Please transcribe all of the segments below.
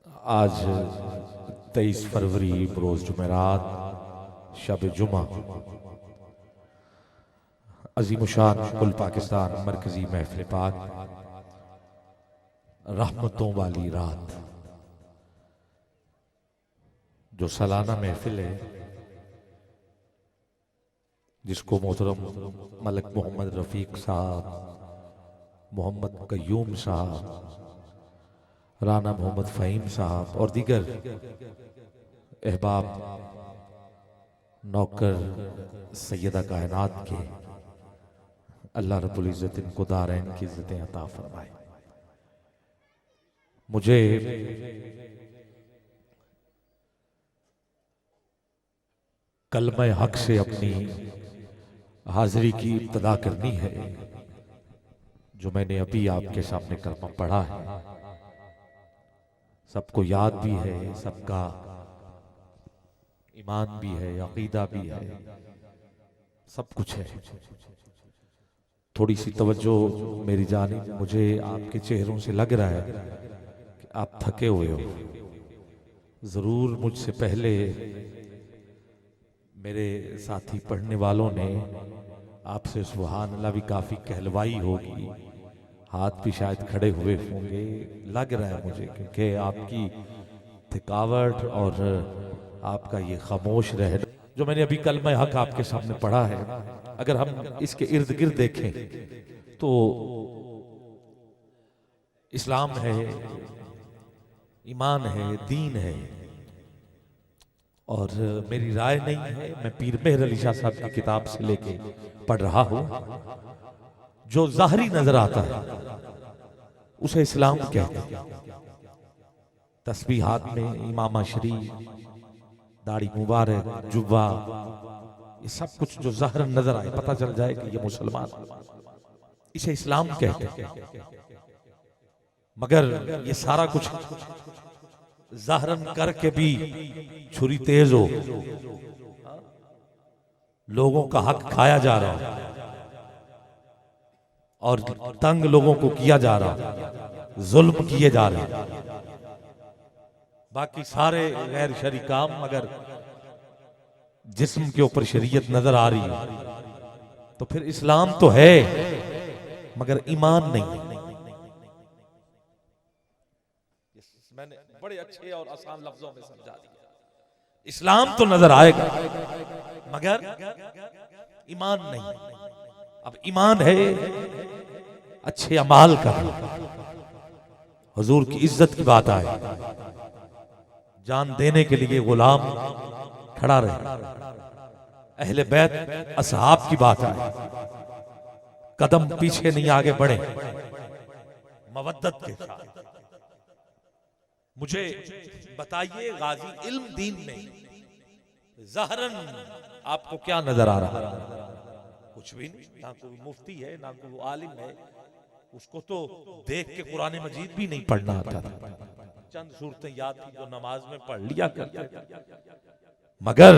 आज 23 फरवरी बरोज़ जुमेरात शब जुमा अज़ीमुशान कुल पाकिस्तान मरकज़ी महफ़िल पाक रहमतों वाली रात जो सालाना महफ़िल है जिसको मोहतरम मलक मोहम्मद रफ़ीक साहब, मोहम्मद कयूम साहब, राना मोहम्मद फ़हीम साहब और दीगर अहबाब नौकर सैयदा कायनात के अल्लाह रब्बुल इज़्ज़त इनको दारैन की इज़्ज़तें अता फरमाए। मुझे कलमे हक से अपनी हाजिरी की इब्तिदा करनी है जो मैंने अभी आपके सामने कलमा पढ़ा है। सबको याद भी है, सबका ईमान भी है, अकीदा भी है, सब कुछ है। थोड़ी सी तवज्जो मेरी जानिब, मुझे आपके चेहरों से लग रहा है कि आप थके हुए हो। जरूर मुझसे पहले मेरे साथी पढ़ने वालों ने आपसे सुभान अल्लाह भी काफी कहलवाई होगी, हाथ भी शायद खड़े हुए होंगे, लग रहा है मुझे, क्योंकि आपकी थकावट और आपका ये खामोश रहना जो मैंने अभी कलमा हक आपके सामने पढ़ा है, अगर हम इसके इर्द गिर्द देखें तो इस्लाम है, ईमान है, दीन है। और मेरी राय नहीं है, मैं पीर मेहर अली शाह साहब की किताब से लेके पढ़ रहा हूं। जो ज़ाहरी नजर आता है उसे इस्लाम कहते हैं। तस्बीहात में इमामा शरीफ, दाढ़ी मुबारक, जुब्बा, ये सब कुछ जो ज़ाहरन नजर आए, पता चल जाए कि ये मुसलमान, इसे इस्लाम कहते हैं। मगर ये सारा कुछ ज़ाहरन करके भी छुरी तेज हो, लोगों का हक खाया जा रहा और तंग लोगों को किया जा रहा, जुल्म किए जा रहे, बाकी सारे गैर शरी काम, मगर जिस्म के ऊपर शरीयत नजर आ रही है तो फिर इस्लाम तो है मगर ईमान नहीं। मैंने बड़े अच्छे और आसान लफ्जों में समझा दिया। इस्लाम तो नजर आएगा मगर ईमान नहीं। अब ईमान है अच्छे अमाल का, हुजूर की इज्जत की बात आए, जान देने के लिए गुलाम खड़ा रहे, अहले बैत असहाब की बात आए, कदम पीछे नहीं आगे बढ़े मवद्दत के साथ। मुझे बताइए गाजी इल्म दीन में ज़ाहरन आपको क्या नजर आ रहा है? कुछ भी नहीं। ना कोई मुफ्ती है, ना कोई आलिम है, उसको तो देख के कुरान मजीद भी नहीं पढ़ना आता था। चंद सूरतें याद थी जो नमाज में पढ़ लिया करते। मगर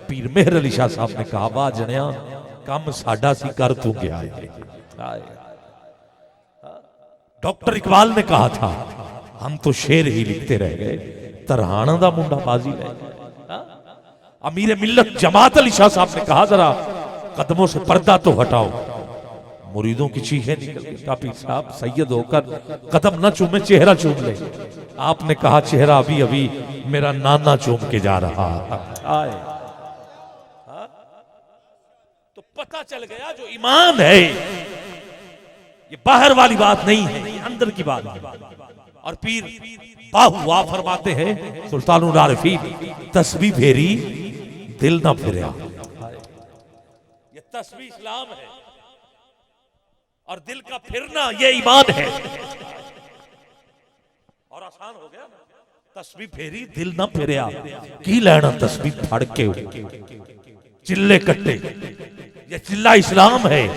पीर मेहर अली शाह साहब ने कहा, बा जनिया कम साडा सी कर तू गया है। डॉक्टर इकबाल ने कहा था, हम तो शेर ही लिखते रह गए, तरहाना दा मुंडा बाजी ले। अमीर मिल्लत जमात अली शाह साहब ने कहा, जरा कदमों से पर्दा तो हटाओ, मुरीदों की चीखें निकल गई। काफी साहब सैयद होकर कदम न चूमे, चेहरा चूम ले। आपने कहा, चेहरा अभी अभी मेरा नाना चूम के जा रहा आए। तो पता चल गया जो ईमान है ये बाहर वाली बात नहीं है, ये अंदर की बात है। और पीर बाहुआ फरमाते हैं सुल्तानुल आरिफीन, तस्बीह फेरी दिल ना फिरया। ये तस्बीह इस्लाम है और दिल का फिरना ये ईमान है। और आसान हो गया, तस्बीह फेरी दिल ना फिरया, की लेना तस्बीह फड़ के चिल्ले कट्टे। ये चिल्ला इस्लाम है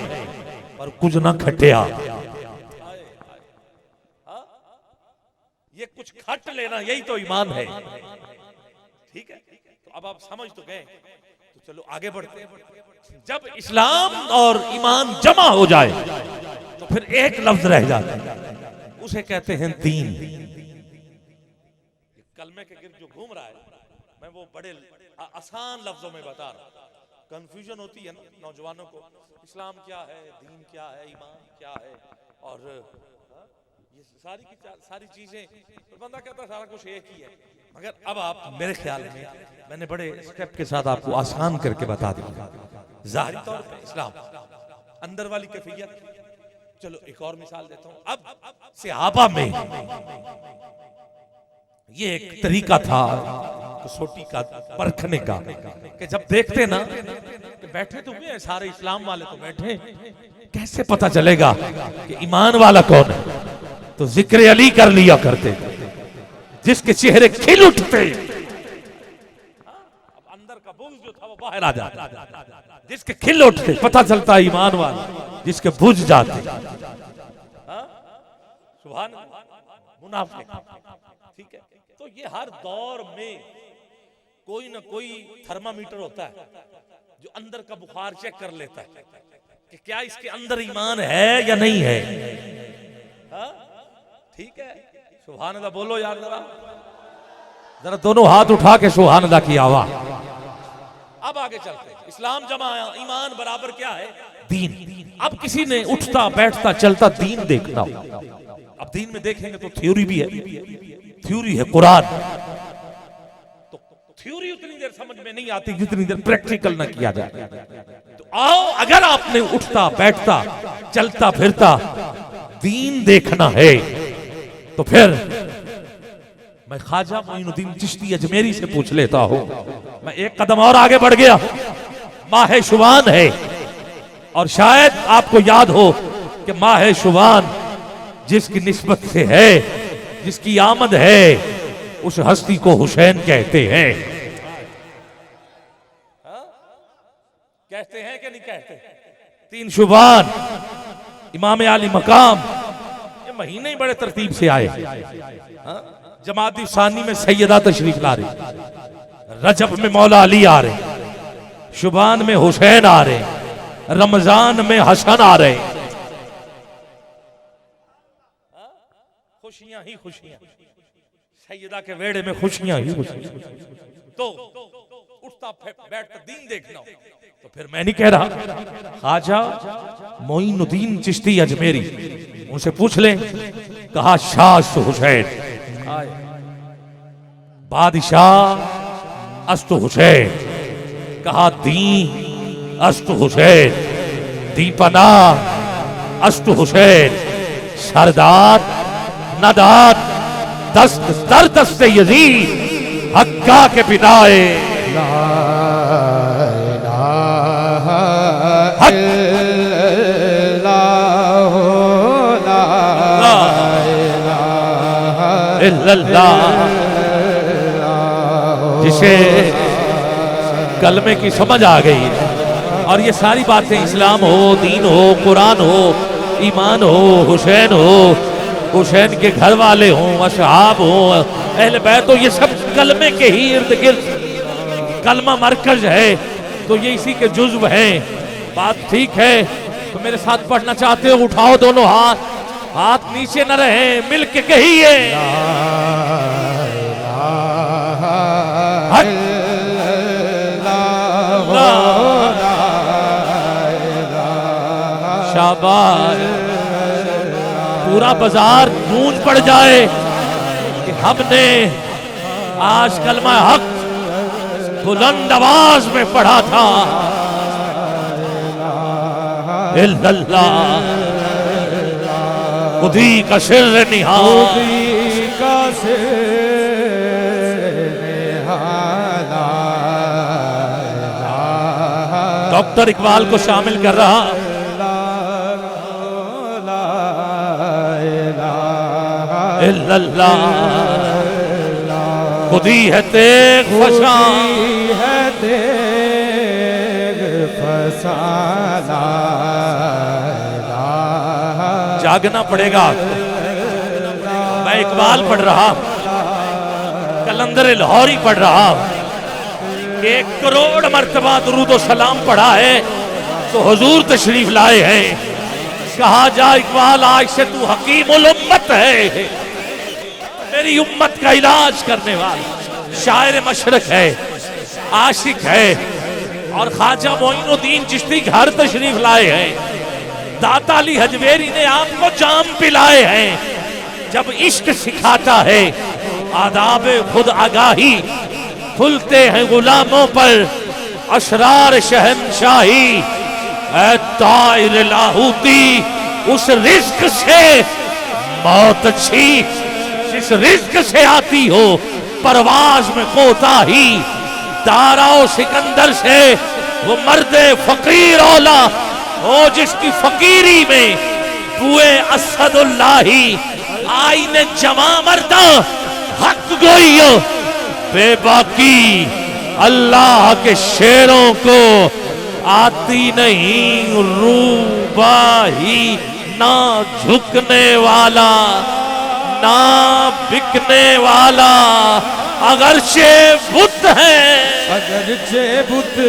पर कुछ ना खटिया। ये कुछ खट लेना यही तो ईमान है। ठीक है, तो अब आप समझ तो गए, तो चलो आगे बढ़ते हैं। जब इस्लाम और ईमान जमा हो जाए तो फिर एक लफ्ज रह जाता है, उसे कहते हैं दीन। कलमे के गिर्द जो घूम रहा है, मैं वो बड़े आसान लफ्जों में बता रहा हूँ। कंफ्यूजन होती है ना नौजवानों को, इस्लाम क्या है, दीन क्या है, ईमान क्या है, और ये सारी चीजें, तो बंदा कहता है सारा कुछ एक ही है। मगर अब आप मेरे ख्याल में मैंने बड़े स्टेप के साथ आपको आसान करके बता दिया। ज़ाहिरी तौर पे इस्लाम, अंदर वाली कैफियत। चलो एक और मिसाल देता हूं। अब सहाबा में ये एक तरीका था कसौटी का, परखने का, कि जब देखते ना कि बैठे तो हुए सारे इस्लाम वाले तो बैठे, कैसे पता चलेगा कि ईमान वाला कौन है? तो जिक्र अली कर लिया करते, जिसके चेहरे खिल उठते, अंदर का बुग़्ज़ जो था वो बाहर आ जाता, जिसके खिल उठते पता चलता ईमान वाला, जिसके बुझ जाते सुभान मुनाफिक। ठीक है, तो ये हर दौर में कोई ना कोई थर्मामीटर होता है जो अंदर का बुखार चेक कर लेता है कि क्या इसके अंदर ईमान है या नहीं है। ठीक है, सुभान अल्लाह बोलो यार, जरा दोनों हाथ उठा के सुभान अल्लाह की आवाज। अब आगे चलते, इस्लाम जमा ईमान बराबर क्या है? दीन। अब किसी ने उठता बैठता चलता दीन देखना, अब दीन में देखेंगे तो थ्योरी भी है, थ्योरी है कुरान, तो थ्योरी उतनी देर समझ में नहीं आती जितनी देर प्रैक्टिकल ना किया जाए। तो आओ, अगर आपने उठता बैठता चलता फिरता दीन देखना है तो फिर मैं ख्वाजा मोइनुद्दीन चिश्ती अजमेरी से पूछ लेता हूं। मैं एक कदम और आगे बढ़ गया, माह शुबान है, और शायद आपको याद हो कि माह शुबान जिसकी निस्बत से है, जिसकी आमद है, उस हस्ती को हुसैन कहते हैं। कहते हैं कि नहीं कहते? 3 शुबान, इमाम आली मकाम, ये महीने ही बड़े तरतीब से आए। जमाती सानी में सैयदा तशरीफ ला रही, रजब में मौला अली आ रहे, शुबान में हुसैन आ रहे, रमजान में हसन आ रहे। खुशियां ही खुशियां, सैयदा के वेड़े में खुशियां ही खुशियां। तो उठता बैठता दीन देखना, तो फिर मैं नहीं कह रहा, ख्वाजा मोइनुद्दीन चिश्ती अजमेरी, उनसे पूछ ले। कहा शाह हुसैन, बादशाह अस्तु हुसैन, कहा दीन अस्तु हुसैन, दीपना अस्तु हुसैन, सरदार नदार दस्त दर दस्त यजीद हक्का के पिताए, जिसे कलमे की समझ आ गई, और ये सारी बातें इस्लाम हो, दीन हो, कुरान हो, ईमान हो, हुसैन हो, हुसैन के घर वाले हों, असहाब हों, अहले बैत हो, ये सब कलमे के ही इर्द गिर्द, कलमा मरकज है, तो ये इसी के जुज़्व हैं। बात ठीक है, तो मेरे साथ पढ़ना चाहते हो? उठाओ दोनों हाथ, हाथ नीचे न रहे, मिल के कहिए शाबाश। पूरा बाजार गूंज पड़ जाए कि हमने आज कलमा हक बुलंद आवाज में पढ़ा था। इल्लल्लाह खुदी का सिर निहाल, डॉक्टर इकबाल को शामिल कर रहा। इल्लल्लाह खुदी है तेग फसाना, जागना पड़ेगा। मैं इकबाल पढ़ रहा, कलंदर लाहौरी पढ़ रहा, 1 करोड़ मर्तबा दुरूद और सलाम पढ़ा है, तो हुजूर तशरीफ लाए हैं। कहा जा इकबाल आज से तू हकीमुल उम्मत है, मेरी उम्मत का इलाज करने वाला शायर मशरक है, आशिक है, और ख्वाजा मोइनुद्दीन चिश्ती घर तशरीफ लाए हैं। दाता अली हजवेरी ने आपको जाम पिलाए हैं। जब इश्क सिखाता है आदाब खुद आगाही, खुलते हैं गुलामों पर अशरार शहनशाही। ऐ ताइर लाहूती, उस रिस्क से मौत अच्छी जिस रिस्क से आती हो परवाज में कोताही। दाराओ सिकंदर से वो मर्दे फकीर औला हो जिसकी फकीरी में बुए असदुल्लाही। आईने जमा मर्दा हक गोइयो बेबाकी, अल्लाह के शेरों को आती नहीं रूबाही। ना झुकने वाला ना बिकने वाला, अगरचे बुत है, अगरचे बुत है,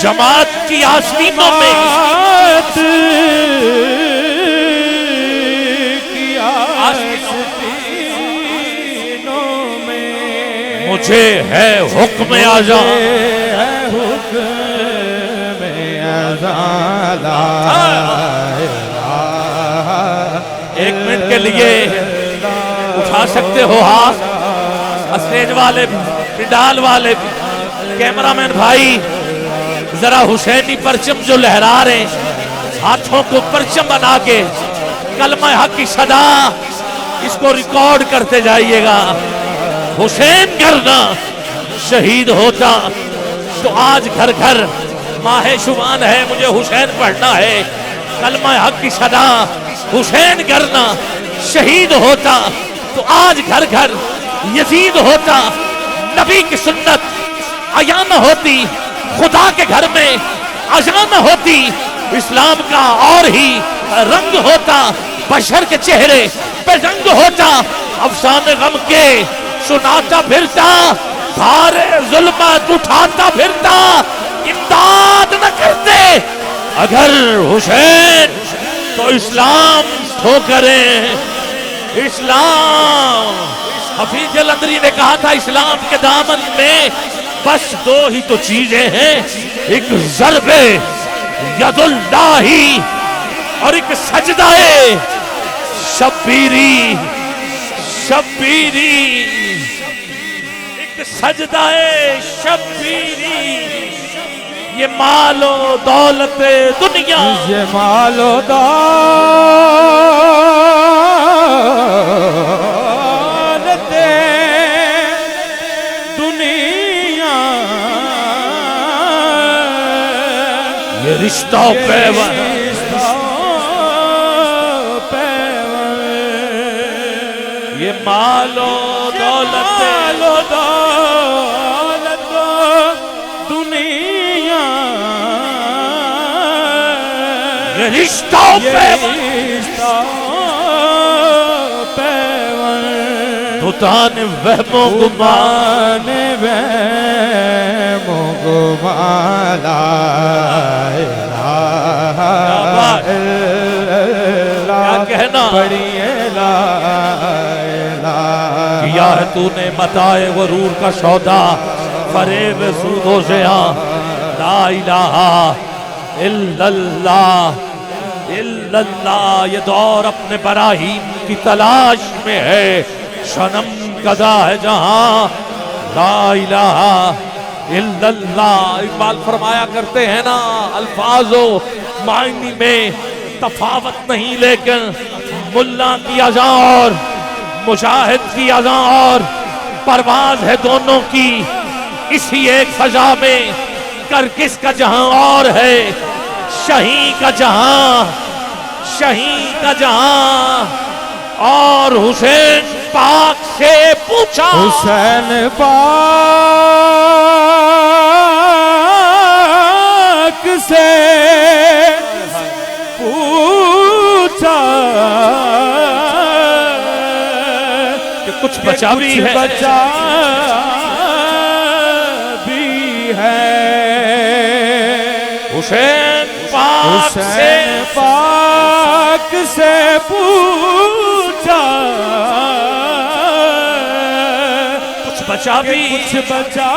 जमात की आस्तीनों में मुझे है हुक्म आजा, एक मिनट के लिए उठा सकते हो हाथ, स्टेज वाले पिंडाल वाले कैमरामैन भाई जरा हुसैनी परचम जो लहरा रहे हाथों को परचम बना के कलमा हक की सदा इसको रिकॉर्ड करते जाइएगा। हुसैन करना शहीद होता तो आज घर घर माहे शुबान है, मुझे हुसैन पढ़ना है, कलमा हक की सदा हुसैन करना शहीद होता तो आज घर घर यजीद होता। नबी की सुन्नत अया न होती, खुदा के घर में अजा न होती, इस्लाम का और ही रंग होता, बशर के चेहरे पे रंग होता। अफसाने गम के सुनाता फिरता, सारे जुल्मत उठाता फिरता, इमदाद न करते अगर हुसैन तो इस्लाम ठोकरें इस्लाम। हफीज जलंधरी ने कहा था इस्लाम के दामन में बस दो ही तो चीजें हैं, एक ज़र्बे यदुल्लाही और एक सजदाए शब्बीरी। शब्बीरी एक सजदाए शब्बीरी। ये मालो दौलत दुनिया, ये मालो दौलत दुनिया, ये रिश्ता पैवन, ये मालो दौलत दुनिया, ये रिश्ता पैवन, तुतान वहमो गुमान वहमो गुमाला क्या कहना किया है तूने मताए वरूर का सौदा, फरेब सूदो से ला इलाहा इल्लल्लाह इल्लल्लाह। ये दौर अपने बराहीन की तलाश में है, सनम कदा है जहां ला इलाहा इल्लल्लाह। इकबाल फरमाया करते हैं ना, अल्फाजो मायनी में तफावत नहीं, लेकिन मुल्ला की अज़ा और मुजाहिद की अज़ा और परवाज है दोनों की इसी एक फजा में। कर किसका जहां और है, शही का जहां, शही का जहां। और हुसैन पाक से पूछा, हुसैन पाक से पूछा कि कुछ बचा भी है, बचा भी है। हुसैन पाक से हुसैन पाक से पूछा कुछ बचा भी कुछ बचा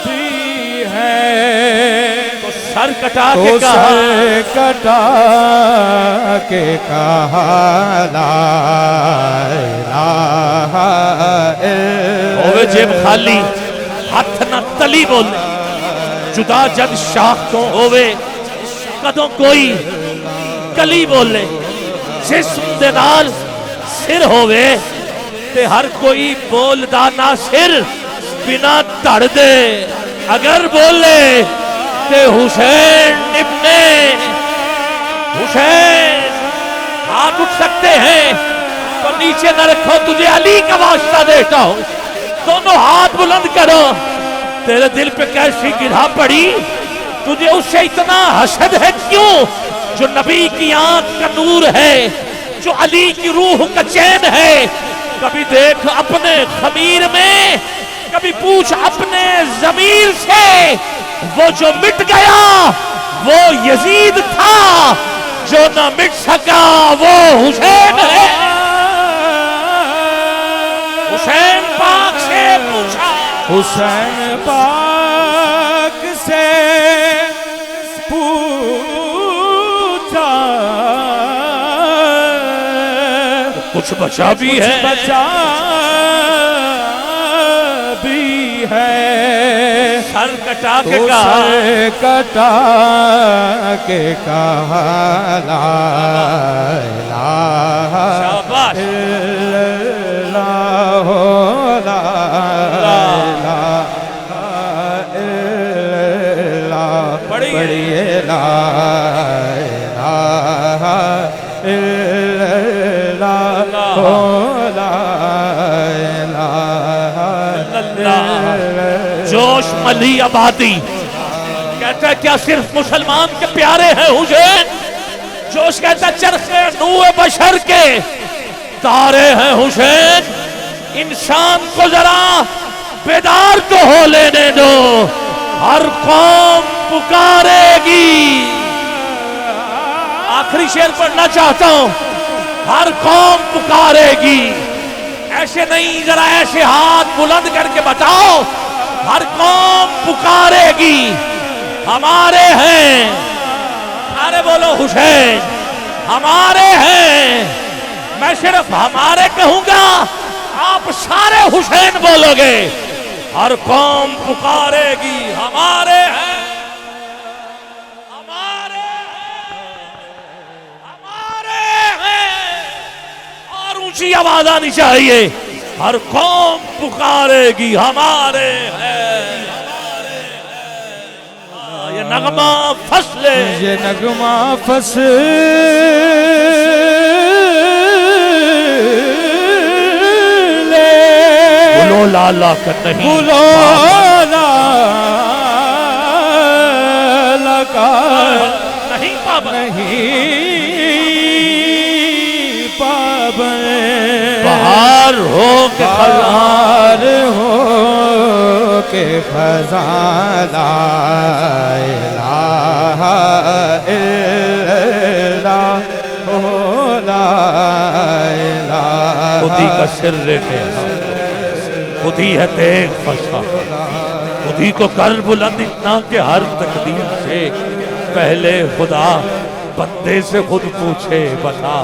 भी है तो सर कटा तो के कहा सर कटा के कहा ला इलाहा होवे जेब खाली हथ न तली बोले जुदा जद शाख तो होवे कदों कोई कली बोले जिस्म दे नाल सिर होवे ते हर कोई बोलदा ना सिर बिना धड़ दे अगर बोले ते हुसैन इब्ने हुसैन हाथ उठ सकते हैं तो नीचे न रखो तुझे अली का वास्ता देता हूं दोनों हाथ बुलंद करो तेरे दिल पे कैसी गिरा पड़ी तुझे उससे इतना हसद है क्यों जो नबी की आंख का नूर है जो अली की रूह का चैन है कभी देख अपने खमीर में कभी पूछ अपने जमीर से वो जो मिट गया वो यजीद था जो न मिट सका वो हुसैन है हुसैन पाक से पूछा हुसैन पाक से पूछा कुछ बचा भी कुछ है बचा भी है सर कटा के तो कहा सर कटा के कहा ला इलाहा शाबाश इल्लल्लाह ला इलाहा इल्लल्लाह पढ़िए ला इलाहा इल्लल्लाह ला इलाहा जोश मली आबादी कहता है क्या सिर्फ मुसलमान के प्यारे हैं हुसैन जोश कहता है चरखे नूए बशर के तारे हैं हुसैन इंसान को जरा बेदार तो हो लेने दो हर कौम पुकारेगी आखिरी शेर पढ़ना चाहता हूं हर कौम पुकारेगी ऐसे नहीं जरा ऐसे हाथ बुलंद करके बताओ हर कौम पुकारेगी हमारे हैं अरे बोलो हुसैन हमारे हैं मैं सिर्फ हमारे कहूंगा आप सारे हुसैन बोलोगे हर कौम पुकारेगी हमारे हैं हमारे हैं और ऊंची आवाज आनी चाहिए हर कौम पुकारेगी हमारे हैं ये नगमा फसले ये नगमा फसले बोलो लाला का नहीं बुलो लाला का नहीं पाबंद नहीं पाबंद बहार हो के बहार हो के खजाना इलाहा इल्लल्लाह ला इलाहा खुदी का सिर लेके खुदी है तेग फसा खुदी को कर बुलंद इतना के हर तकदीर से पहले खुदा बंदे से खुद पूछे बता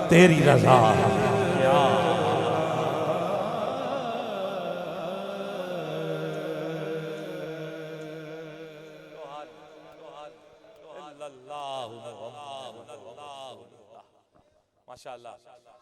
तेरी रजा माशाअल्लाह